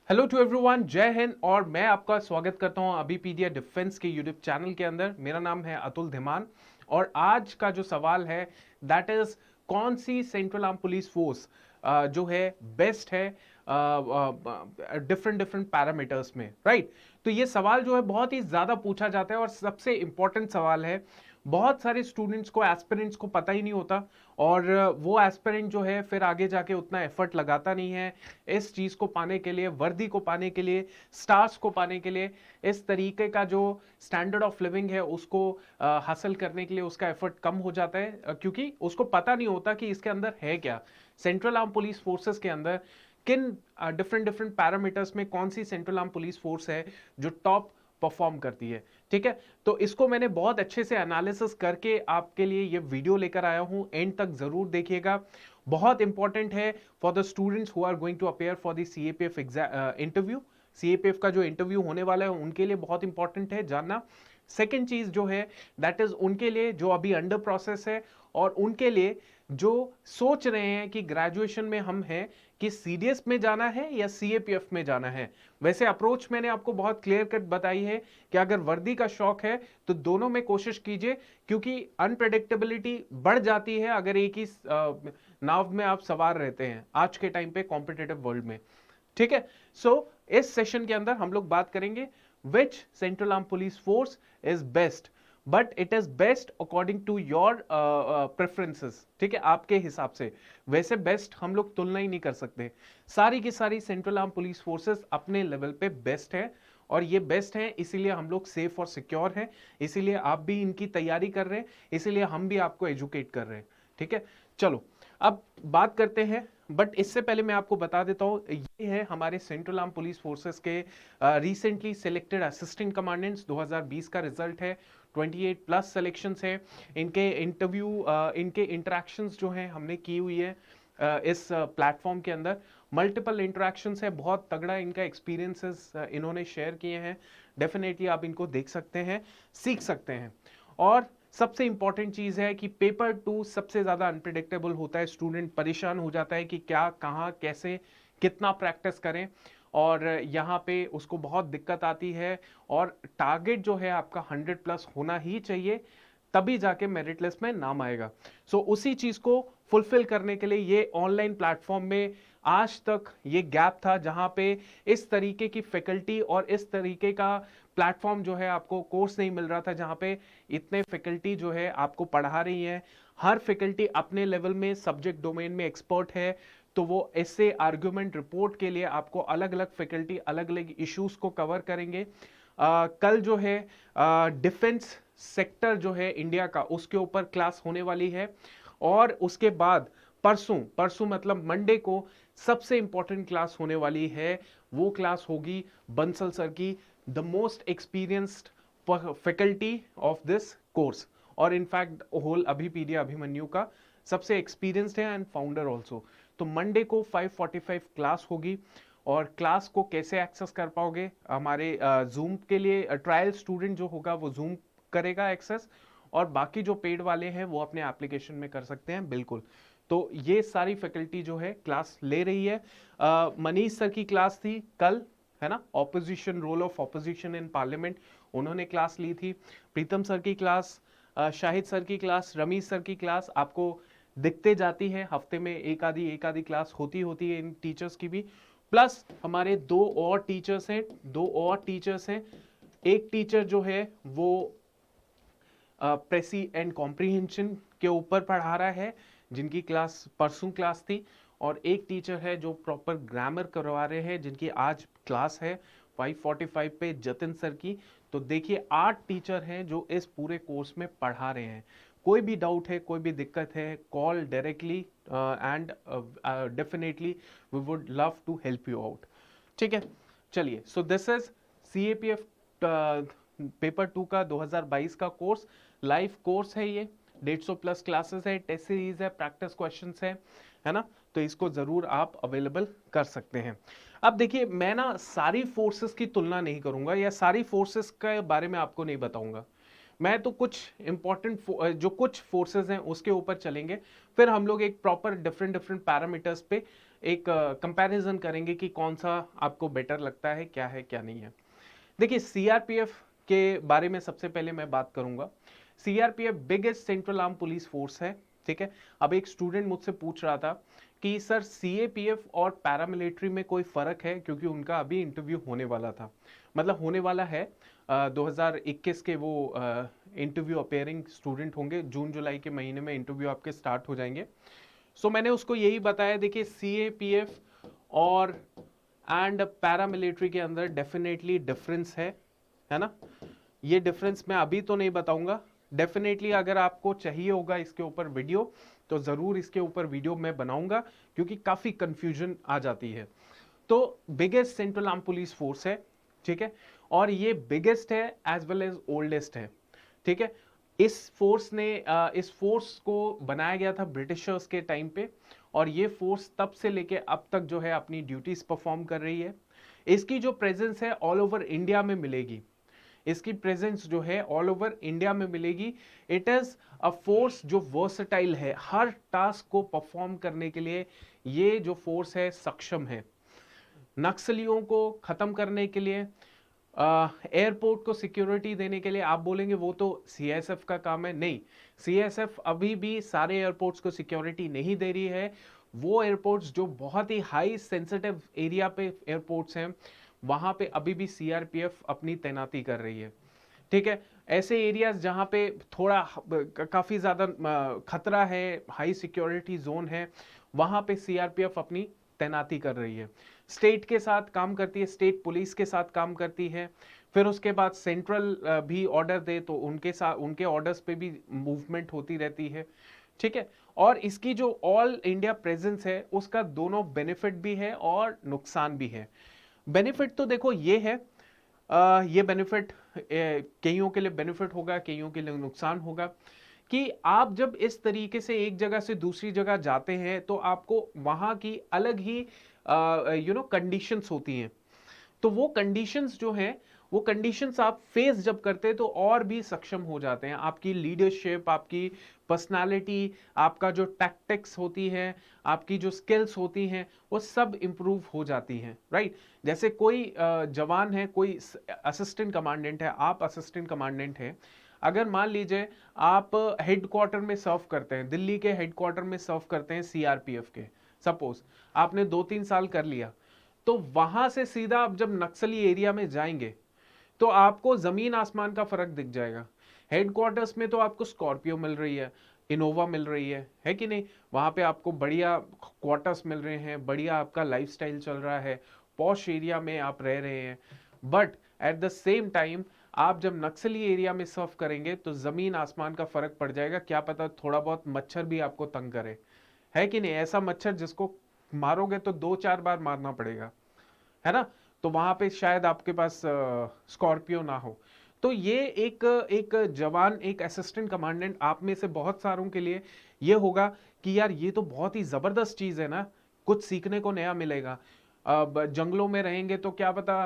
Hello to everyone, जय हिंद। और मैं आपका स्वागत करता हूं अभीपीडिया डिफेंस के यूट्यूब चैनल के अंदर। मेरा नाम है अतुल धीमान और आज का जो सवाल है दैट इज कौन C central arm police force जो है बेस्ट है डिफरेंट डिफरेंट पैरामीटर्स में, राइट। तो ये सवाल जो है बहुत ही ज्यादा पूछा जाता है और सबसे इंपॉर्टेंट सवाल है। बहुत सारे स्टूडेंट्स को, एस्पिरेंट्स को पता ही नहीं होता और वो एस्पिरेंट जो है फिर आगे जाके उतना एफर्ट लगाता नहीं है इस चीज को पाने के लिए, वर्दी को पाने के लिए, स्टार्स को पाने के लिए। इस तरीके का जो स्टैंडर्ड ऑफ लिविंग है उसको हासिल करने के लिए उसका एफर्ट कम हो जाता है क्योंकि उसको पता नहीं होता कि इसके अंदर है क्या। सेंट्रल आर्म पुलिस फोर्सेस के अंदर किन डिफरेंट डिफरेंट पैरामीटर्स में कौन C central arm police force है जो टॉप परफॉर्म करती है, ठीक है। तो इसको मैंने बहुत अच्छे से एनालिसिस करके आपके लिए ये वीडियो लेकर आया हूं, एंड तक जरूर देखिएगा। बहुत इंपॉर्टेंट है for the students who are going to appear for the CAPF interview. CAPF का जो इंटरव्यू होने वाला है उनके लिए बहुत इंपॉर्टेंट है जानना। सेकेंड चीज जो है दैट इज उनके लिए जो अभी अंडर प्रोसेस है और उनके लिए जो सोच रहे हैं कि ग्रेजुएशन में हम हैं कि सीडीएस में जाना है या सीएपीएफ में जाना है। वैसे अप्रोच मैंने आपको बहुत क्लियर कट बताई है कि अगर वर्दी का शौक है तो दोनों में कोशिश कीजिए क्योंकि अनप्रेडिक्टेबिलिटी बढ़ जाती है अगर एक ही नाव में आप सवार रहते हैं आज के टाइम पे कॉम्पिटेटिव वर्ल्ड में, ठीक है। सो इस सेशन के अंदर हम लोग बात करेंगे which central arm police force is best, but it is best according to your preferences, ठीक है, आपके हिसाब से। वैसे बेस्ट हम लोग तुलना ही नहीं कर सकते। सारी की सारी सेंट्रल आर्म पुलिस फोर्सेस अपने लेवल पे बेस्ट है और ये बेस्ट है, इसीलिए हम लोग सेफ और सिक्योर हैं, इसीलिए आप भी इनकी तैयारी कर रहे हैं, इसीलिए हम भी आपको एजुकेट कर रहे हैं, ठीक है। चलो अब बात करते हैं, बट इससे पहले मैं आपको बता देता हूं ये है हमारे सेंट्रल आर्म पुलिस फोर्सेस के रिसेंटली सिलेक्टेड असिस्टेंट कमांडेंट्स 2020 का रिजल्ट है। 28 प्लस सिलेक्शंस है। इनके इंटरव्यू, इनके इंटरेक्शंस जो हैं हमने की हुई है इस प्लेटफॉर्म के अंदर। मल्टीपल इंटरेक्शंस है, बहुत तगड़ा इनका एक्सपीरियंसेस इन्होंने शेयर किए हैं। डेफिनेटली आप इनको देख सकते हैं, सीख सकते हैं। और सबसे इंपॉर्टेंट चीज है कि पेपर 2 सबसे ज्यादा अनप्रिडिक्टेबल होता है। स्टूडेंट परेशान हो जाता है कि क्या, कहां, कैसे, कितना प्रैक्टिस करें और यहाँ पे उसको बहुत दिक्कत आती है। और टारगेट जो है आपका 100 प्लस होना ही चाहिए, तभी जाके मेरिट लिस्ट में नाम आएगा। सो उसी चीज को फुलफिल करने के लिए ये ऑनलाइन प्लेटफॉर्म में आज तक ये गैप था जहां पे इस तरीके की फैकल्टी और इस तरीके का प्लेटफॉर्म जो है आपको कोर्स नहीं मिल रहा था जहां पे इतने फैकल्टी जो है आपको पढ़ा रही है। हर फैकल्टी अपने लेवल में सब्जेक्ट डोमेन में एक्सपर्ट है, तो वो ऐसे आर्गुमेंट रिपोर्ट के लिए आपको अलग अलग फैकल्टी अलग अलग इश्यूज को कवर करेंगे। कल जो है डिफेंस सेक्टर जो है इंडिया का उसके ऊपर क्लास होने वाली है और उसके बाद परसों परसों मतलब मंडे को सबसे इंपॉर्टेंट क्लास होने वाली है। वो क्लास होगी बंसल सर की, the most experienced faculty of this course और इनफैक्ट होल अभिपीडिया अभिमन्यु का सबसे एक्सपीरियंस्ड है एंड फाउंडर ऑल्सो। तो मंडे को 5:45 क्लास होगी और क्लास को कैसे एक्सेस कर पाओगे, हमारे जूम के लिए ट्रायल स्टूडेंट जो होगा वो जूम करेगा एक्सेस और बाकी जो पेड वाले हैं वो अपने एप्लीकेशन में कर सकते हैं, बिल्कुल। तो ये सारी फैकल्टी जो है क्लास ले रही है। मनीष सर की क्लास थी कल, है ना, opposition, role of opposition in parliament, उन्होंने क्लास ली थी। प्रीतम सर की क्लास, शाहिद सर की क्लास, रमीश सर की क्लास आपको दिखते जाती है, हफ्ते में एक आधी क्लास होती होती है इन टीचर्स की भी। प्लस हमारे दो और टीचर्स हैं। एक टीचर जो है वो प्रेसी एंड कॉम्प्रीहेंशन के ऊपर पढ़ा रहा है जिनकी क्लास परसों क्लास थी, और एक टीचर है जो प्रॉपर ग्रामर करवा रहे हैं जिनकी आज क्लास है 5:45 पे जतिन सर की। तो देखिए 8 टीचर हैं जो इस पूरे कोर्स में पढ़ा रहे हैं। कोई भी डाउट है, कोई भी दिक्कत है, call directly and definitely we would love to help you out, ठीक है। चलिए, so this is CAPF paper 2 का 2022 का कोर्स, लाइव कोर्स है ये। 150 प्लस क्लासेस है, टेस्ट सीरीज है, प्रैक्टिस क्वेश्चंस है ना। तो इसको जरूर आप अवेलेबल कर सकते हैं। अब देखिए, मैं ना सारी फोर्सेस की तुलना नहीं करूंगा या सारी फोर्सेस के बारे में आपको नहीं बताऊंगा। मैं तो कुछ इंपॉर्टेंट जो कुछ फोर्सेस हैं उसके ऊपर चलेंगे, फिर हम लोग एक प्रॉपर डिफरेंट डिफरेंट पैरामीटर्स पे एक कंपैरिजन करेंगे कि कौन सा आपको बेटर लगता है क्या नहीं है। देखिए सीआरपीएफ के बारे में सबसे पहले मैं बात करूंगा। CRPF biggest central arm police force है, ठीक है। अब एक स्टूडेंट मुझसे पूछ रहा था कि सर सीएपीएफ और पैरामिलिट्री में कोई फर्क है, क्योंकि उनका अभी इंटरव्यू होने वाला था, मतलब होने वाला है 2021 के वो इंटरव्यू अपेयरिंग स्टूडेंट होंगे, जून जुलाई के महीने में इंटरव्यू आपके स्टार्ट हो जाएंगे। सो मैंने उसको यही बताया, देखिए सीएपीएफ और एंड पैरामिलिट्री के अंदर डेफिनेटली डिफरेंस है ना। ये डिफरेंस मैं अभी तो नहीं बताऊंगा, डेफिनेटली अगर आपको चाहिए होगा इसके ऊपर वीडियो तो जरूर इसके ऊपर वीडियो मैं बनाऊंगा, क्योंकि काफी कंफ्यूजन आ जाती है। तो biggest central arm police force है, ठीक है, और ये बिगेस्ट है एज वेल एज ओल्डेस्ट है, ठीक है। इस फोर्स को बनाया गया था ब्रिटिशर्स के टाइम पे, और ये फोर्स तब से लेके अब तक जो है अपनी ड्यूटीज परफॉर्म कर रही है। इसकी जो प्रेजेंस है ऑल ओवर इंडिया में मिलेगी, इसकी प्रेजेंस जो है ऑल ओवर इंडिया में मिलेगी। इट इज अ फोर्स जो वर्सटाइल है, हर टास्क को परफॉर्म करने के लिए ये जो फोर्स है सक्षम है। नक्सलियों को खत्म करने के लिए, एयरपोर्ट को सिक्योरिटी देने के लिए, आप बोलेंगे वो तो सीएसएफ का काम है, नहीं, सीएसएफ अभी भी सारे एयरपोर्ट्स को सिक्योरिटी नहीं दे रही है। वो एयरपोर्ट्स जो बहुत ही हाई सेंसिटिव एरिया पे एयरपोर्ट्स हैं, वहां पे अभी भी सीआरपीएफ अपनी तैनाती कर रही है, ठीक है। ऐसे एरियाज जहां पे थोड़ा काफी ज्यादा खतरा है, हाई सिक्योरिटी जोन है, वहां पे सीआरपीएफ अपनी तैनाती कर रही है। स्टेट के साथ काम करती है, स्टेट पुलिस के साथ काम करती है। फिर उसके बाद सेंट्रल भी ऑर्डर दे तो उनके साथ, उनके ऑर्डर्स पे भी मूवमेंट होती रहती है, ठीक है। और इसकी जो ऑल इंडिया प्रेजेंस है उसका दोनों बेनिफिट भी है और नुकसान भी है। बेनिफिट तो देखो ये है, ये बेनिफिट कईयों के लिए बेनिफिट होगा, कईयों के लिए नुकसान होगा, कि आप जब इस तरीके से एक जगह से दूसरी जगह जाते हैं तो आपको वहां की अलग ही कंडीशंस होती हैं। तो वो कंडीशंस जो हैं, वो कंडीशंस आप फेस जब करते हैं तो और भी सक्षम हो जाते हैं। आपकी लीडरशिप, आपकी पर्सनालिटी, आपका जो टैक्टिक्स होती है, आपकी जो स्किल्स होती हैं, वो सब इंप्रूव हो जाती हैं, राइट। जैसे कोई जवान है, कोई असिस्टेंट कमांडेंट है, आप असिस्टेंट कमांडेंट हैं, अगर मान लीजिए आप हेडक्वार्टर में सर्व करते हैं, दिल्ली के हेडक्वार्टर में सर्व करते हैं सीआरपीएफ के, सपोज आपने 2-3 साल कर लिया, तो वहां से सीधा आप जब नक्सली एरिया में जाएंगे तो आपको जमीन आसमान का फर्क दिख जाएगा। हेडक्वार्टर्स में तो आपको स्कॉर्पियो मिल रही है, इनोवा मिल रही है कि नहीं, वहां पे आपको बढ़िया क्वार्टर्स मिल रहे हैं, बढ़िया आपका लाइफस्टाइल चल रहा है, पॉश एरिया में आप रह रहे हैं। But at the same time आप जब नक्सली एरिया में सर्व करेंगे तो जमीन आसमान का फर्क पड़ जाएगा। क्या पता थोड़ा बहुत मच्छर भी आपको तंग करे, है कि नहीं, ऐसा मच्छर जिसको मारोगे तो 2-4 बार मारना पड़ेगा, है ना। तो वहां पे शायद आपके पास स्कॉर्पियो ना हो। तो ये एक एक जवान, एक असिस्टेंट कमांडेंट आप में से बहुत सारों के लिए ये होगा कि यार ये तो बहुत ही जबरदस्त चीज है ना, कुछ सीखने को नया मिलेगा। अब जंगलों में रहेंगे तो क्या पता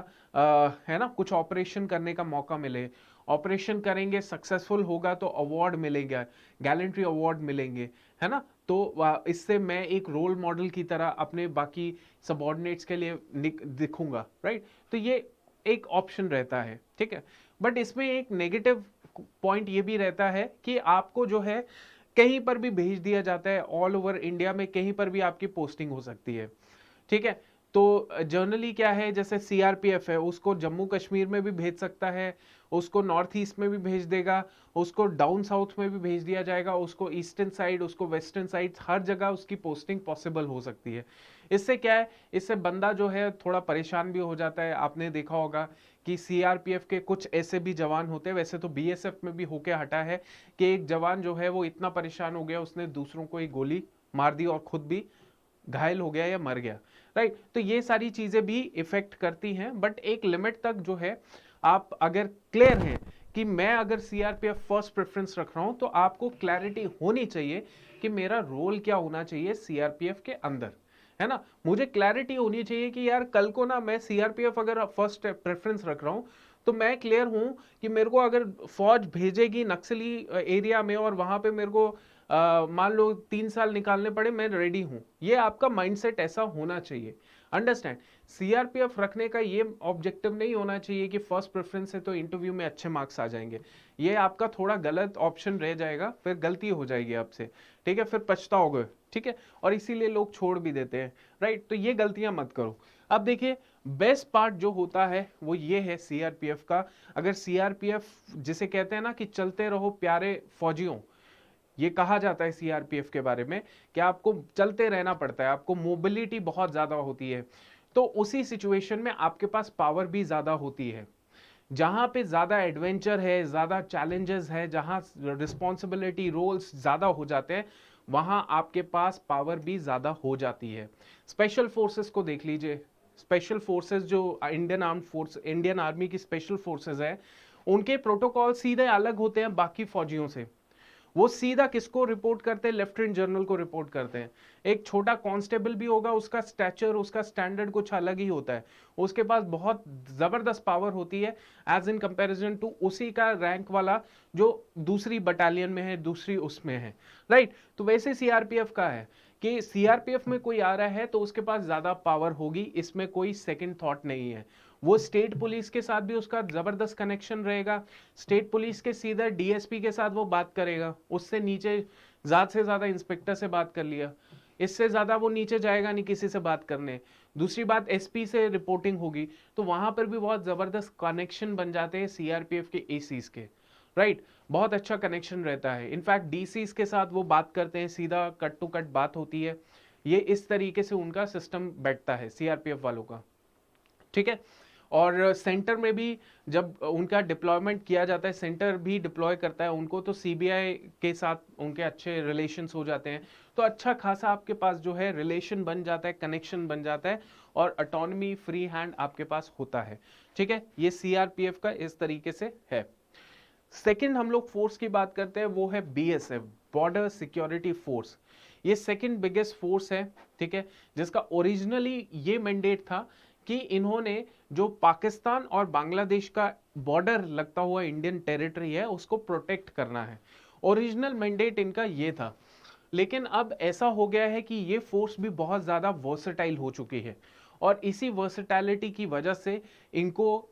है ना, कुछ ऑपरेशन करने का मौका मिले, ऑपरेशन करेंगे, सक्सेसफुल होगा तो अवार्ड मिलेगा, गैलेंट्री अवार्ड मिलेंगे, है ना। तो इससे मैं एक रोल मॉडल की तरह अपने बाकी सबॉर्डिनेट्स के लिए दिखूंगा, राइट। तो ये एक ऑप्शन रहता है, ठीक है। बट इसमें एक नेगेटिव पॉइंट ये भी रहता है कि आपको जो है कहीं पर भी भेज दिया जाता है, ऑल ओवर इंडिया में कहीं पर भी आपकी पोस्टिंग हो सकती है, ठीक है। तो जनरली क्या है, जैसे सीआरपीएफ है, उसको जम्मू कश्मीर में भी भेज सकता है, उसको नॉर्थ ईस्ट में भी भेज देगा, उसको डाउन साउथ में भी भेज दिया जाएगा, उसको ईस्टर्न साइड, उसको वेस्टर्न साइड, हर जगह उसकी पोस्टिंग पॉसिबल हो सकती है। इससे क्या है, इससे बंदा जो है थोड़ा परेशान भी हो जाता है। आपने देखा होगा कि सीआरपीएफ के कुछ ऐसे भी जवान होते हैं, वैसे तो बीएसएफ में भी होके हटा है, कि एक जवान जो है वो इतना परेशान हो गया, उसने दूसरों को ही गोली मार दी और खुद भी घायल हो गया या मर गया, राइट। तो ये सारी चीजें भी इफेक्ट करती हैं, बट एक लिमिट तक जो है आप अगर क्लियर हैं कि मैं अगर सीआरपीएफ फर्स्ट प्रेफरेंस रख रहा हूं, तो आपको क्लैरिटी होनी चाहिए कि मेरा रोल क्या होना चाहिए सीआरपीएफ के अंदर, है ना। मुझे क्लैरिटी होनी चाहिए कि यार कल को ना मैं सीआरपीएफ अगर फर्स्ट प्रेफरेंस रख रहा हूं तो मैं क्लियर हूं कि मेरे को अगर फौज भेजेगी नक्सली एरिया में और वहां पे मेरे को मान लो 3 साल निकालने पड़े, मैं रेडी हूं। ये आपका माइंडसेट ऐसा होना चाहिए। अंडरस्टैंड? सीआरपीएफ रखने का ये ऑब्जेक्टिव नहीं होना चाहिए कि फर्स्ट प्रेफरेंस है तो इंटरव्यू में अच्छे मार्क्स आ जाएंगे। ये आपका थोड़ा गलत ऑप्शन रह जाएगा, फिर गलती हो जाएगी आपसे, ठीक है, फिर पछताओगे, ठीक है, और इसीलिए लोग छोड़ भी देते हैं, राइट? तो ये गलतियां मत करो। अब देखिए, बेस्ट पार्ट जो होता है वो ये है सीआरपीएफ का। अगर सीआरपीएफ जिसे कहते हैं ना कि चलते रहो प्यारे फौजियों, ये कहा जाता है सीआरपीएफ के बारे में कि आपको चलते रहना पड़ता है, आपको मोबिलिटी बहुत ज्यादा होती है। तो उसी सिचुएशन में आपके पास पावर भी ज्यादा होती है। जहां पे ज्यादा एडवेंचर है, ज्यादा चैलेंजेस है, जहां रिस्पॉन्सिबिलिटी रोल्स ज्यादा हो जाते हैं, वहां आपके पास पावर भी ज्यादा हो जाती है। स्पेशल फोर्सेस को देख लीजिए। स्पेशल फोर्सेस जो Indian arm force, Indian army की स्पेशल फोर्सेस है, उनके प्रोटोकॉल सीधे अलग होते हैं बाकी फौजियों से। वो सीधा किसको रिपोर्ट करते हैं? लेफ्टिनेंट जनरल को रिपोर्ट करते हैं। एक छोटा कांस्टेबल भी होगा, उसका स्टैचर, उसका स्टैंडर्ड कुछ अलग ही होता है। उसके पास बहुत जबरदस्त पावर होती है एज इन कंपैरिजन टू उसी का रैंक वाला जो दूसरी बटालियन में है, दूसरी उसमें है, राइट? तो वैसे सीआरपीएफ का है कि सीआरपीएफ में कोई आ रहा है तो उसके पास ज्यादा पावर होगी, इसमें कोई सेकंड थॉट नहीं है। वो स्टेट पुलिस के साथ भी उसका जबरदस्त कनेक्शन रहेगा। स्टेट पुलिस के सीधा डीएसपी के साथ वो बात करेगा, उससे नीचे ज्यादा से ज्यादा इंस्पेक्टर से बात कर लिया, इससे ज्यादा वो नीचे जाएगा नहीं किसी से बात करने। दूसरी बात, एसपी से रिपोर्टिंग होगी, तो वहां पर भी बहुत जबरदस्त कनेक्शन बन जाते हैं सीआरपीएफ के एसीज के, राइट? बहुत अच्छा कनेक्शन रहता है। इनफैक्ट डीसीज के साथ वो बात करते हैं, सीधा कट टू कट बात होती है। ये इस तरीके से उनका सिस्टम बैठता है सीआरपीएफ वालों का, ठीक है। और सेंटर में भी जब उनका डिप्लॉयमेंट किया जाता है, सेंटर भी डिप्लॉय करता है उनको, तो सीबीआई के साथ उनके अच्छे रिलेशंस हो जाते हैं। तो अच्छा खासा आपके पास जो है रिलेशन बन जाता है, कनेक्शन बन जाता है, और ऑटोनॉमी, फ्री हैंड आपके पास होता है, ठीक है। ये सीआरपीएफ का इस तरीके से है। सेकंड हम लोग फोर्स की बात करते हैं, वो है बीएसएफ, बॉर्डर सिक्योरिटी फोर्स। ये सेकंड बिगेस्ट फोर्स है, ठीक है, जिसका ओरिजिनली ये मैंडेट था कि इन्होंने जो पाकिस्तान और बांग्लादेश का बॉर्डर लगता हुआ इंडियन टेरिटरी है उसको प्रोटेक्ट करना है। ओरिजिनल मैंडेट इनका ये था। लेकिन अब ऐसा हो गया है कि ये फोर्स भी बहुत ज्यादा वर्सेटाइल हो चुकी है, और इसी वर्सेटैलिटी की वजह से इनको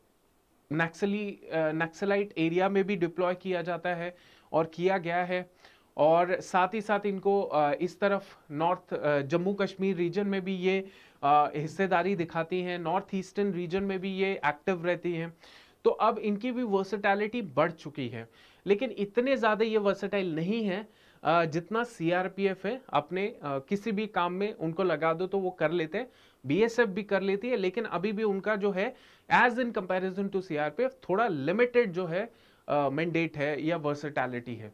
नक्सलाइट एरिया में भी डिप्लॉय किया जाता है और किया गया है। और साथ ही साथ इनको इस तरफ नॉर्थ जम्मू कश्मीर रीजन में भी ये हिस्सेदारी दिखाती हैं, नॉर्थ ईस्टर्न रीजन में भी ये एक्टिव रहती हैं। तो अब इनकी भी वर्सेटैलिटी बढ़ चुकी है, लेकिन इतने ज़्यादा ये वर्सेटाइल नहीं है जितना सीआरपीएफ है। अपने किसी भी काम में उनको लगा दो तो वो कर लेते हैं, बीएसएफ भी कर लेती है, लेकिन अभी भी उनका जो है as in comparison to CRPF थोड़ा लिमिटेड जो है मैंडेट है या वर्सेटैलिटी है।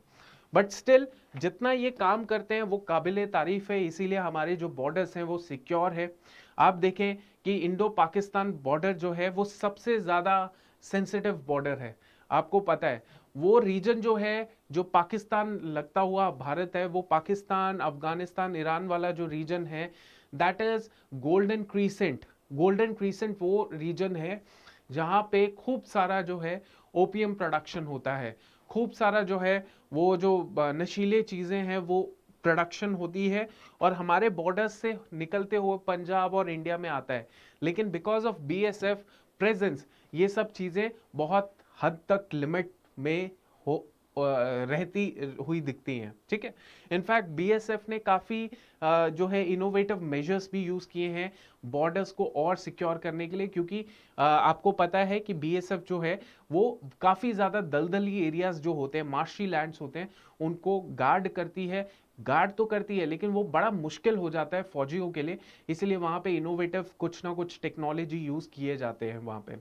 बट स्टिल जितना ये काम करते हैं वो काबिले तारीफ है, इसीलिए हमारे जो बॉर्डर्स हैं वो सिक्योर है। आप देखें कि इंडो पाकिस्तान बॉर्डर जो है वो सबसे ज्यादा सेंसिटिव बॉर्डर है। आपको पता है वो रीजन जो है, जो पाकिस्तान लगता हुआ भारत है, वो पाकिस्तान, अफगानिस्तान, ईरान वाला जो रीजन है, that is golden crescent. Golden crescent वो रीजन है जहां पे खूब सारा जो है ओपीएम प्रोडक्शन होता है, खूब सारा जो है वो जो नशीले चीजें हैं वो प्रोडक्शन होती है, और हमारे बॉर्डर्स से निकलते हुए पंजाब और इंडिया में आता है। लेकिन बिकॉज ऑफ बीएसएफ प्रेजेंस ये सब चीजें बहुत हद तक लिमिट में हो रहती हुई दिखती हैं, ठीक है। इनफैक्ट बीएसएफ ने काफी जो है इनोवेटिव मेजर्स भी यूज किए हैं बॉर्डर्स को और सिक्योर करने के लिए, क्योंकि आपको पता है कि बीएसएफ जो है वो काफी ज्यादा दलदली एरियाज जो होते हैं, मार्शी लैंड्स होते हैं, उनको गार्ड करती है। गार्ड तो करती है लेकिन वो बड़ा मुश्किल हो जाता है फौजियों के लिए, इसलिए वहां पे इनोवेटिव कुछ ना कुछ टेक्नोलॉजी यूज किए जाते हैं वहां पे,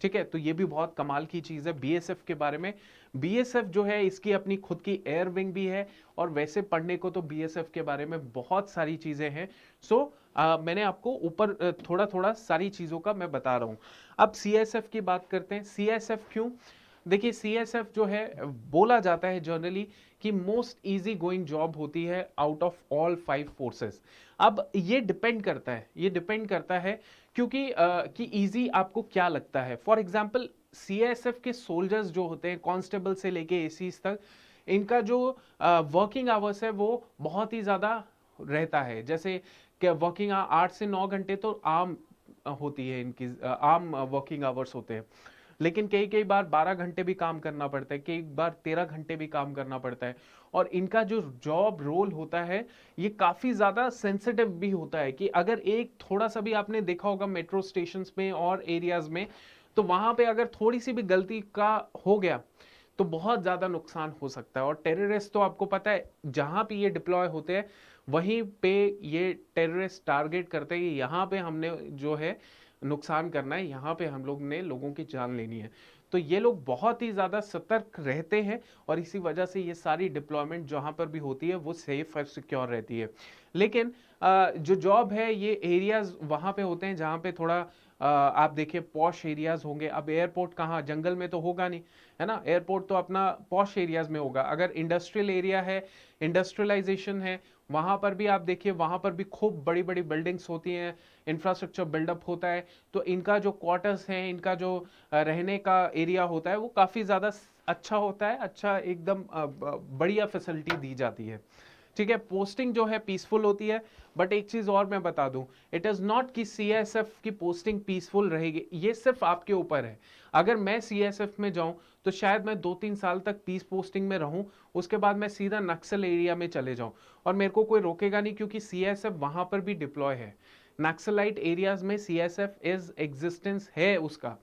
ठीक है। तो ये भी बहुत कमाल की चीज है बीएसएफ के बारे में। बीएसएफ जो है इसकी अपनी खुद की एयर विंग भी है, और वैसे पढ़ने को तो बीएसएफ के बारे में बहुत सारी चीजें हैं। सो मैंने आपको ऊपर थोड़ा थोड़ा सारी चीजों का मैं बता रहा हूं। अब सीएसएफ की बात करते हैं। सीएसएफ क्यों? देखिए सीएसएफ जो है बोला जाता है जनरली कि मोस्ट इजी गोइंग जॉब होती है आउट ऑफ ऑल 5 फोर्सेस। अब ये डिपेंड करता है, ये डिपेंड करता है क्योंकि कि इजी आपको क्या लगता है। फॉर एग्जांपल सीएसएफ के सोल्जर्स जो होते हैं, कांस्टेबल से लेके एसीज तक, इनका जो वर्किंग आवर्स है वो बहुत ही ज़्यादा रहता है। जैसे कि वर्किंग 8 से 9 घंटे तो आम होती है इनकी, आम वर्किंग आवर्स होते हैं। लेकिन कई कई बार 12 घंटे भी काम करना पड़ता है, कई बार 13 घंटे भी काम करना पड़ता है। और इनका जो जॉब रोल होता है ये काफ़ी ज़्यादा सेंसिटिव भी होता है कि अगर एक थोड़ा सा भी आपने देखा होगा मेट्रो स्टेशन में और एरियाज में, तो वहाँ पे अगर थोड़ी सी भी गलती का हो गया तो बहुत ज़्यादा नुकसान हो सकता है। और टेररिस्ट तो आपको पता है जहाँ पे ये डिप्लॉय होते हैं वहीं पे ये टेररिस्ट टारगेट करते हैं कि यहाँ पे हमने जो है नुकसान करना है, यहाँ पे हम लोग ने लोगों की जान लेनी है। तो ये लोग बहुत ही ज़्यादा सतर्क रहते हैं और इसी वजह से ये सारी डिप्लॉयमेंट जहाँ पर भी होती है वो सेफ और सिक्योर रहती है। लेकिन जो जॉब है ये एरियाज वहाँ पे होते हैं जहाँ पे थोड़ा आप देखिए पॉश एरियाज होंगे। अब एयरपोर्ट कहाँ, जंगल में तो होगा नहीं, है ना। एयरपोर्ट तो अपना पॉश एरियाज में होगा। अगर इंडस्ट्रियल एरिया है, इंडस्ट्रियलाइजेशन है, वहां पर भी आप देखिए वहां पर भी खूब बड़ी बड़ी बिल्डिंग्स होती हैं, इंफ्रास्ट्रक्चर बिल्डअप होता है। तो इनका जो क्वार्टर्स हैं, इनका जो रहने का एरिया होता है वो काफ़ी ज़्यादा अच्छा होता है, अच्छा एकदम बढ़िया फैसिलिटी दी जाती है। ठीक है, पोस्टिंग जो है पीसफुल होती है। बट एक चीज और मैं बता दूं, इट इज नॉट कि सीएसएफ की पोस्टिंग पीसफुल रहेगी, ये सिर्फ आपके ऊपर है। अगर मैं सीएसएफ में जाऊं तो शायद मैं 2-3 साल तक पीस पोस्टिंग में रहूं, उसके बाद मैं सीधा नक्सल एरिया में चले जाऊं और मेरे को कोई रोकेगा नहीं, क्योंकि सीएसएफ वहां पर भी डिप्लॉय है। नक्सलाइट एरियाज में सीएसएफ इज एग्जिस्टेंस है उसका।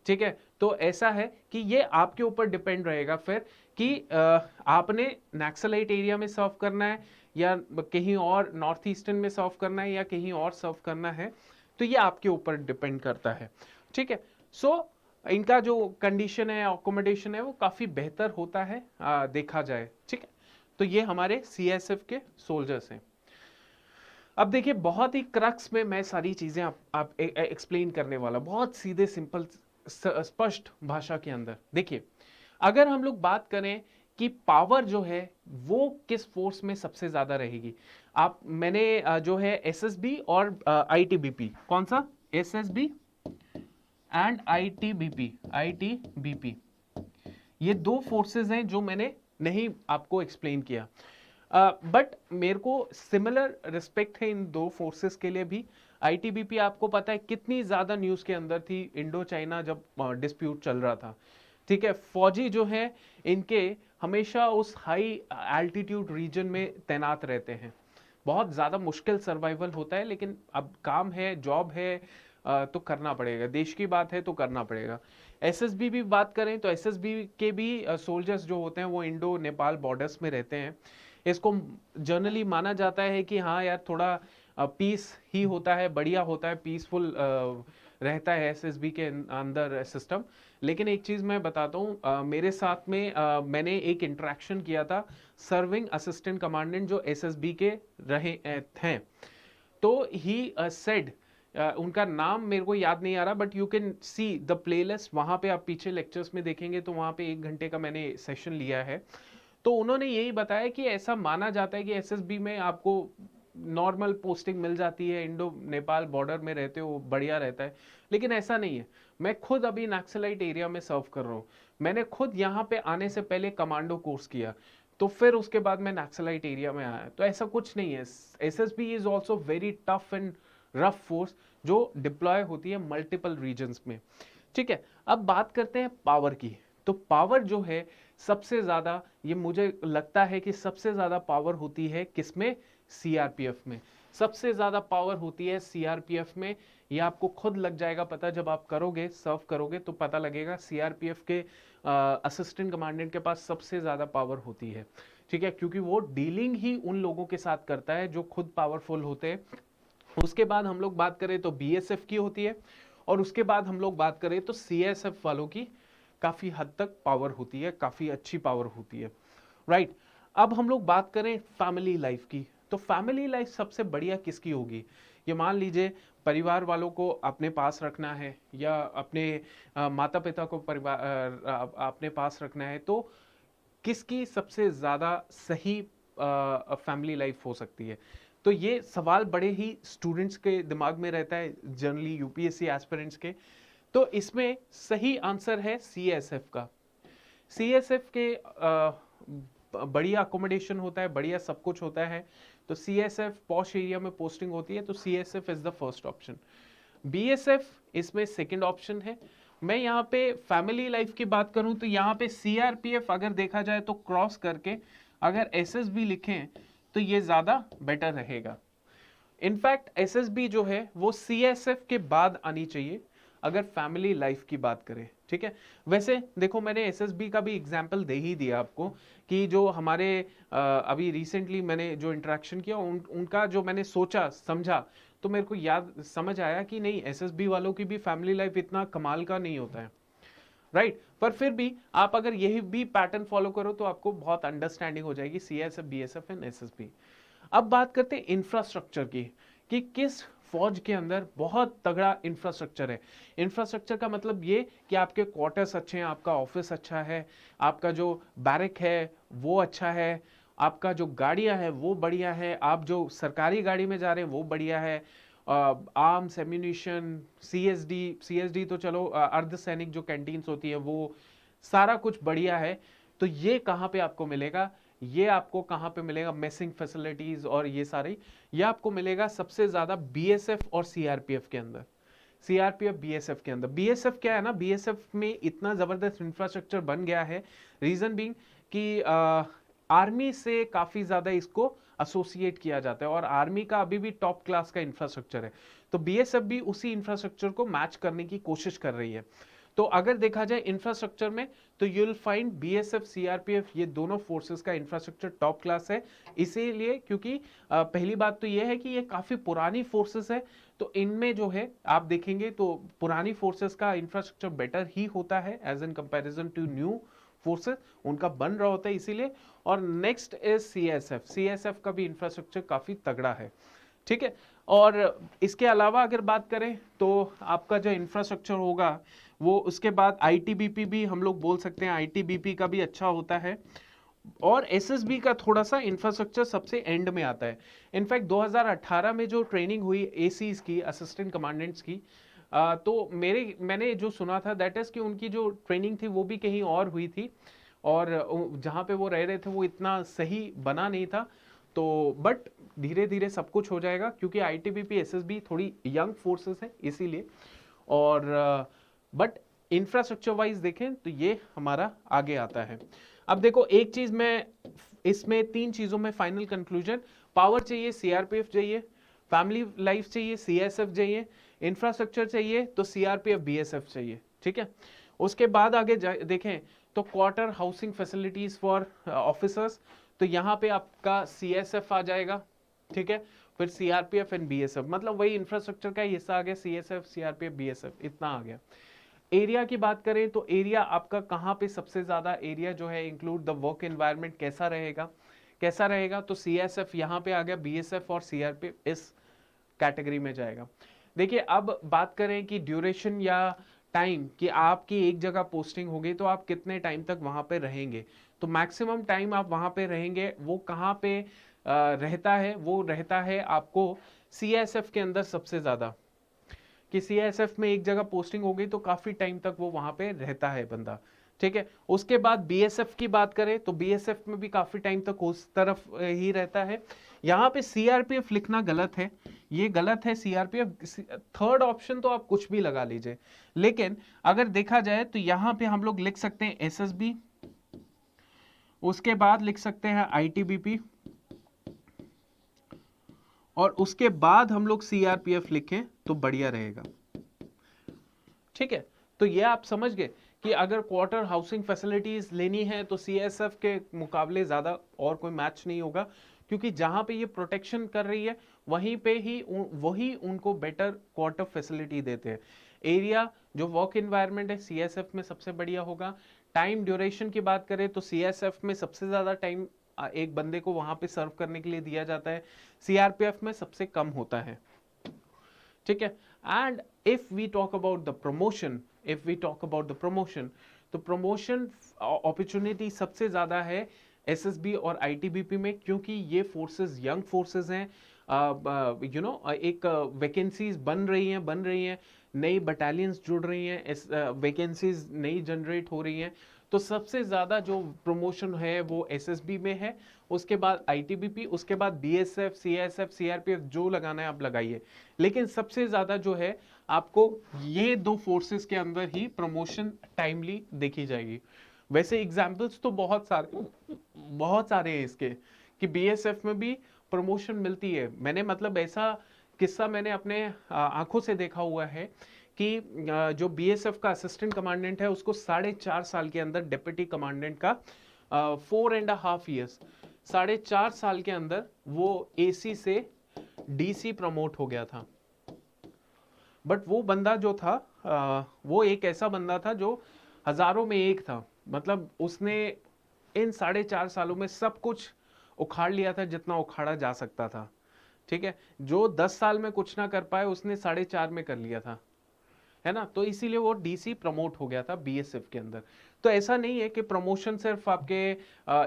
ठीक है, तो ऐसा है कि ये आपके ऊपर डिपेंड रहेगा फिर कि आपने नक्सलाइट एरिया में सर्व करना है या कहीं और नॉर्थ ईस्टर्न में सर्व करना है या कहीं और सर्व करना है, तो ये आपके ऊपर डिपेंड करता है। ठीक है, सो इनका जो कंडीशन है, अकोमोडेशन है, वो काफी बेहतर होता है देखा जाए। ठीक है, तो ये हमारे सीएसएफ के सोल्जर्स हैं। अब देखिए बहुत ही क्रक्स में मैं सारी चीजें आप एक्सप्लेन करने वाला, बहुत सीधे सिंपल स्पष्ट भाषा के अंदर। देखिए अगर हम लोग बात करें कि पावर जो है वो किस फोर्स में सबसे ज्यादा रहेगी, आप मैंने जो है एसएसबी और आईटीबीपी, कौन सा, एसएसबी एंड आईटीबीपी, ये दो फोर्सेस हैं जो मैंने नहीं आपको एक्सप्लेन किया। बट मेरे को सिमिलर रिस्पेक्ट है इन दो फोर्सेस के लिए भी। आईटीबीपी आपको पता है कितनी ज्यादा न्यूज के अंदर थी इंडो चाइना जब डिस्प्यूट चल रहा था। ठीक है, फौजी जो है इनके हमेशा उस हाई एल्टीट्यूड रीजन में तैनात रहते हैं। बहुत ज़्यादा मुश्किल सर्वाइवल होता है, लेकिन अब काम है, जॉब है, तो करना पड़ेगा, देश की बात है तो करना पड़ेगा। एसएसबी भी बात करें तो एसएसबी के भी सोल्जर्स जो होते हैं वो इंडो नेपाल बॉर्डर्स में रहते हैं। इसको जनरली माना जाता है कि हाँ यार थोड़ा पीस ही होता है, बढ़िया होता है, पीसफुल रहता है एसएसबी के अंदर सिस्टम। लेकिन एक चीज़ मैं बताता हूँ, मेरे साथ में मैंने एक इंटरेक्शन किया था सर्विंग असिस्टेंट कमांडेंट जो एसएसबी के रहे थे। तो ही सेड, उनका नाम मेरे को याद नहीं आ रहा, but you can see the playlist, वहाँ पे आप पीछे लेक्चर्स में देखेंगे तो वहाँ पे 1 घंटे का मैंने सेशन लिया है। तो उन्होंने यही बताया कि ऐसा माना जाता है कि एसएसबी में आपको नॉर्मल पोस्टिंग मिल जाती है, इंडो नेपाल बॉर्डर में रहते हो, बढ़िया रहता है। लेकिन ऐसा नहीं है। मैं खुद अभी नक्सलाइट एरिया में सर्व कर रहा हूँ, मैंने खुद यहाँ पे आने से पहले कमांडो कोर्स किया, तो फिर उसके बाद मैं नक्सलाइट एरिया में आया। तो ऐसा कुछ नहीं है, SSB is also very tough and rough force जो डिप्लॉय होती है मल्टीपल रीजन्स में। ठीक है, अब बात करते हैं पावर की। तो पावर जो है सबसे ज्यादा, ये मुझे लगता है कि सबसे ज्यादा पावर होती है किसमें, सीआरपीएफ में। सबसे ज्यादा पावर होती है सीआरपीएफ में। ये आपको खुद लग जाएगा पता, जब आप करोगे सर्व करोगे तो पता लगेगा। सीआरपीएफ के असिस्टेंट कमांडेंट के पास सबसे ज्यादा पावर होती है। ठीक है, क्योंकि वो डीलिंग ही उन लोगों के साथ करता है जो खुद पावरफुल होते हैं। उसके बाद हम लोग बात करें तो बीएसएफ की होती है, और उसके बाद हम लोग बात करें तो सीएसएफ वालों की काफी हद तक पावर होती है, काफी अच्छी पावर होती है। राइट, अब हम लोग बात करें फैमिली लाइफ की। तो फैमिली लाइफ सबसे बढ़िया किसकी होगी, ये मान लीजिए परिवार वालों को अपने पास रखना है या अपने माता पिता को परिवार अपने पास रखना है, तो किसकी सबसे ज्यादा सही फैमिली लाइफ हो सकती है। तो ये सवाल बड़े ही स्टूडेंट्स के दिमाग में रहता है, जनरली यूपीएससी एस्पिरेंट्स के। तो इसमें सही आंसर है सीएसएफ का। सीएसएफ के बढ़िया अकोमोडेशन होता है, बढ़िया सब कुछ होता है। तो CSF पॉश एरिया में पोस्टिंग होती है, तो CSF is the first option. BSF इसमें सेकंड ऑप्शन है। मैं यहाँ पे फैमिली लाइफ की बात करूं तो यहाँ पे CRPF अगर देखा जाए तो क्रॉस करके अगर SSB लिखें तो ये ज्यादा बेटर रहेगा। इनफैक्ट SSB जो है वो CSF के बाद आनी चाहिए अगर फैमिली लाइफ की बात करें, ठीक है। वैसे देखो मैंने SSB का भी एग्जाम्पल दे ही दिया आपको कि जो हमारे अभी रिसेंटली मैंने जो इंटरेक्शन किया उनका जो मैंने सोचा समझा तो मेरे को याद समझ आया कि नहीं, SSB वालों की भी फैमिली लाइफ इतना कमाल का नहीं होता है, राइट। पर फिर भी आप अगर यही भी पैटर्न फॉलो करो तो आपको बहुत अंडरस्टैंडिंग हो जाएगी CSF, BSF एंड SSB। अब बात करते हैं इंफ्रास्ट्रक्चर की कि किस फौज के अंदर बहुत तगड़ा इंफ्रास्ट्रक्चर है। इंफ्रास्ट्रक्चर का मतलब ये कि आपके क्वार्टर्स अच्छे हैं, आपका ऑफिस अच्छा है, आपका जो बैरक है वो अच्छा है, आपका जो गाड़ियां है वो बढ़िया है, आप जो सरकारी गाड़ी में जा रहे हैं वो बढ़िया है, आर्म्स एम्यूनिशन, CSD तो चलो अर्धसैनिक जो कैंटीन्स होती है वो सारा कुछ बढ़िया है। तो ये कहाँ पे आपको मिलेगा, ये आपको कहाँ पे मिलेगा, मेसिंग फैसिलिटीज और ये सारी, ये आपको मिलेगा सबसे ज्यादा BSF और CRPF के अंदर। CRPF BSF के अंदर, BSF क्या है ना, BSF में इतना जबरदस्त इंफ्रास्ट्रक्चर बन गया है, रीजन बीइंग कि आर्मी से काफी ज्यादा इसको एसोसिएट किया जाता है और आर्मी का अभी भी टॉप क्लास का इंफ्रास्ट्रक्चर है। तो BSF भी उसी इंफ्रास्ट्रक्चर को मैच करने की कोशिश कर रही है। तो अगर देखा जाए इंफ्रास्ट्रक्चर में तो you will find BSF CRPF ये दोनों फोर्सेस का इंफ्रास्ट्रक्चर टॉप क्लास है। इसीलिए क्योंकि पहली बात तो ये है कि ये काफी पुरानी फोर्सेस है, तो इनमें जो है आप देखेंगे तो पुरानी फोर्सेस का इंफ्रास्ट्रक्चर बेटर ही होता है as in comparison to new forces, उनका बन रहा होता है इसीलिए। और नेक्स्ट इज CSF का भी इंफ्रास्ट्रक्चर काफी तगड़ा है, ठीक है। और इसके अलावा अगर बात करें तो आपका जो इंफ्रास्ट्रक्चर होगा वो उसके बाद ITBP भी हम लोग बोल सकते हैं, ITBP का भी अच्छा होता है। और SSB का थोड़ा सा इंफ्रास्ट्रक्चर सबसे एंड में आता है। इनफैक्ट 2018 में जो ट्रेनिंग हुई ACs की, असिस्टेंट कमांडेंट्स की, तो मैंने जो सुना था दैट इज कि उनकी जो ट्रेनिंग थी वो भी कहीं और हुई थी और जहाँ पे वो रह रहे थे वो इतना सही बना नहीं था। तो बट धीरे धीरे सब कुछ हो जाएगा क्योंकि ITBP SSB थोड़ी यंग फोर्सेस है इसीलिए। और बट इंफ्रास्ट्रक्चर वाइज देखें तो ये हमारा आगे आता है। अब देखो एक चीज मैं इसमें तीन चीजों में फाइनल कंक्लूजन, पावर चाहिए CRPF चाहिए, फैमिली लाइफ चाहिए CSF चाहिए, इंफ्रास्ट्रक्चर चाहिए तो CRPF BSF चाहिए, ठीक है। उसके बाद आगे देखें तो quarter housing facilities for officers, तो यहाँ पे आपका CSF आ जाएगा, ठीक है। फिर CRPF एंड BSF, मतलब वही इंफ्रास्ट्रक्चर का हिस्सा आ गया, CSF CRPF BSF इतना आ गया। एरिया की बात करें तो एरिया आपका कहाँ पे सबसे ज्यादा एरिया जो है इंक्लूड द वर्क एनवायरनमेंट कैसा रहेगा, तो CSF यहाँ पे आ गया, BSF और CRPF इस कैटेगरी में जाएगा। देखिए अब बात करें कि ड्यूरेशन या टाइम कि आपकी एक जगह पोस्टिंग होगी तो आप कितने टाइम तक वहां पे रहेंगे, तो मैक्सिमम टाइम आप वहां पे रहेंगे वो कहाँ पे रहता है, वो रहता है आपको CSF के अंदर सबसे ज्यादा, कि CSF में एक जगह पोस्टिंग हो गई तो काफी टाइम तक वो वहां पे रहता है बंदा, ठीक है। उसके बाद BSF की बात करें तो BSF में भी काफी टाइम तक उस तरफ ही रहता है। यहाँ पे CRPF लिखना गलत है, ये गलत है CRPF, थर्ड ऑप्शन तो आप कुछ भी लगा लीजिए, लेकिन अगर देखा जाए तो यहाँ पे हम लोग लिख सकते हैं SSB, उसके बाद लिख सकते हैं ITBP और उसके बाद हम लोग CRPF लिखें तो बढ़िया रहेगा, ठीक है। तो ये आप समझ गए कि अगर क्वार्टर हाउसिंग फैसिलिटीज लेनी है तो CSF के मुकाबले ज्यादा और कोई मैच नहीं होगा, क्योंकि जहां पे ये प्रोटेक्शन कर रही है वहीं पे ही वही उनको बेटर क्वार्टर फैसिलिटी देते हैं। एरिया जो वर्क एनवायरनमेंट है CSF में सबसे बढ़िया होगा। टाइम ड्यूरेशन की बात करें तो CSF में सबसे ज्यादा टाइम एक बंदे को वहां पे सर्व करने के लिए दिया जाता है, CRPF में सबसे कम होता है, ठीक है। And if we talk about the promotion, तो प्रमोशन अपॉर्चुनिटी सबसे ज्यादा है SSB और ITBP में, क्योंकि ये फोर्सेस यंग फोर्सेस हैं, एक वैकेंसीज बन रही हैं, नई बटालियंस जुड़ रही हैं, वैकेंसीज नई जनरेट हो रही हैं, तो सबसे ज़्यादा जो प्रमोशन है वो एसएसबी में है, उसके बाद आईटीबीपी, उसके बाद बीएसएफ, सीएसएफ, सीआरपीएफ, जो लगाना है आप लगाइए। लेकिन सबसे ज़्यादा जो है आपको ये दो फोर्सेस के अंदर ही प्रमोशन टाइमली देखी जाएगी। वैसे एग्जाम्पल्स तो बहुत सारे हैं इसके, कि बीएसएफ में भी प्रमोशन मिलती है। मैंने मतलब ऐसा किस्सा मैंने अपने आंखों से देखा हुआ है कि जो बीएसएफ का असिस्टेंट कमांडेंट है उसको 4.5 साल के अंदर डिप्टी कमांडेंट का 4.5 ईयर्स, 4.5 साल के अंदर वो एसी से डीसी प्रमोट हो गया था। बट वो बंदा जो था वो एक ऐसा बंदा था जो हजारों में एक था। मतलब उसने इन 4.5 सालों में सब कुछ उखाड़ लिया था जितना उखाड़ा जा सकता था। ठीक है, जो 10 साल में कुछ ना कर पाए उसने 4.5 में कर लिया था, है ना। तो इसीलिए वो डीसी प्रमोट हो गया था बीएसएफ के अंदर। तो ऐसा नहीं है कि प्रमोशन सिर्फ आपके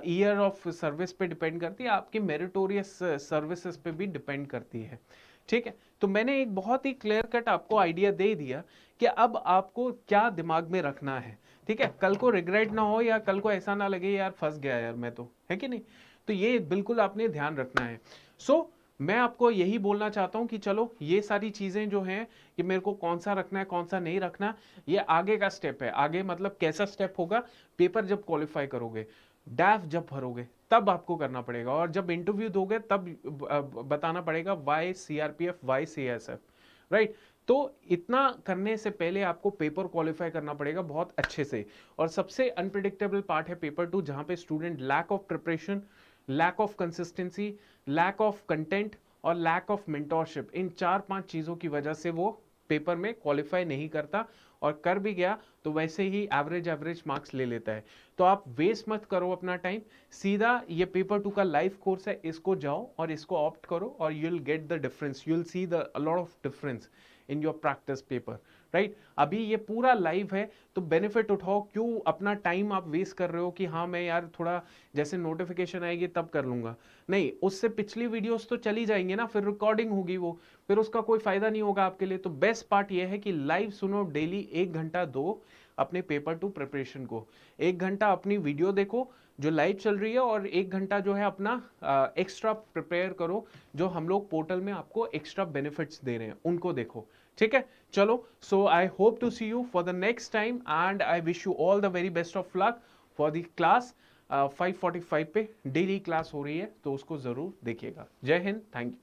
ईयर ऑफ सर्विस पे डिपेंड करती है, आपकी मेरिटोरियस सर्विसेज पे भी डिपेंड करती है। ठीक है, तो मैंने एक बहुत ही क्लियर कट आपको आइडिया दे दिया कि अब आपको क्या दिमाग में रखना है। ठीक है, कल को रिग्रेट ना हो या कल को ऐसा ना लगे यार फंस गया यार मैं तो, है कि नहीं। तो ये बिल्कुल आपने ध्यान रखना है। सो मैं आपको यही बोलना चाहता हूं कि चलो ये सारी चीजें जो हैं कि मेरे को कौन सा रखना है कौन सा नहीं रखना, ये आगे का स्टेप है। आगे मतलब कैसा स्टेप होगा, पेपर जब क्वालिफाई करोगे, डैफ जब भरोगे तब आपको करना पड़ेगा, और जब इंटरव्यू दोगे तब बताना पड़ेगा why CRPF, why CSF, right. तो इतना करने से पहले आपको पेपर क्वालिफाई करना पड़ेगा बहुत अच्छे से। और सबसे अनप्रिडिक्टेबल पार्ट है पेपर 2, जहां पे student lack of preparation, lack of consistency, lack of content और लैक ऑफ मेंटोरशिप, इन 4-5 चीजों की वजह से वो पेपर में क्वालिफाई नहीं करता, और कर भी गया तो वैसे ही एवरेज मार्क्स ले लेता है। तो आप वेस्ट मत करो अपना टाइम, सीधा ये पेपर 2 का लाइव कोर्स है, इसको जाओ और इसको ऑप्ट करो, और you will get the difference, you will see the lot of difference in your practice paper, right. अभी ये पूरा लाइव है तो बेनिफिट उठाओ। क्यों अपना टाइम आप वेस्ट कर रहे हो कि हाँ मैं यार थोड़ा जैसे नोटिफिकेशन आएगी तब कर लूंगा, नहीं, उससे पिछली वीडियोस तो चली जाएंगे ना, फिर रिकॉर्डिंग होगी वो, फिर उसका कोई फायदा नहीं होगा आपके लिए। तो बेस्ट पार्ट ये है कि लाइव सुनो, डेली 1 घंटा दो अपने पेपर 2 प्रिपरेशन को। 1 घंटा अपनी वीडियो देखो जो लाइव चल रही है, और 1 घंटा जो है अपना एक्स्ट्रा प्रिपेयर करो, जो हम लोग पोर्टल में आपको एक्स्ट्रा बेनिफिट्स दे रहे हैं उनको देखो। ठीक है, चलो, so I hope to see you for the next time, and I wish you all the very best of luck for the class. 5:45 पे डेली क्लास हो रही है, तो उसको जरूर देखिएगा। जय हिंद, थैंक यू।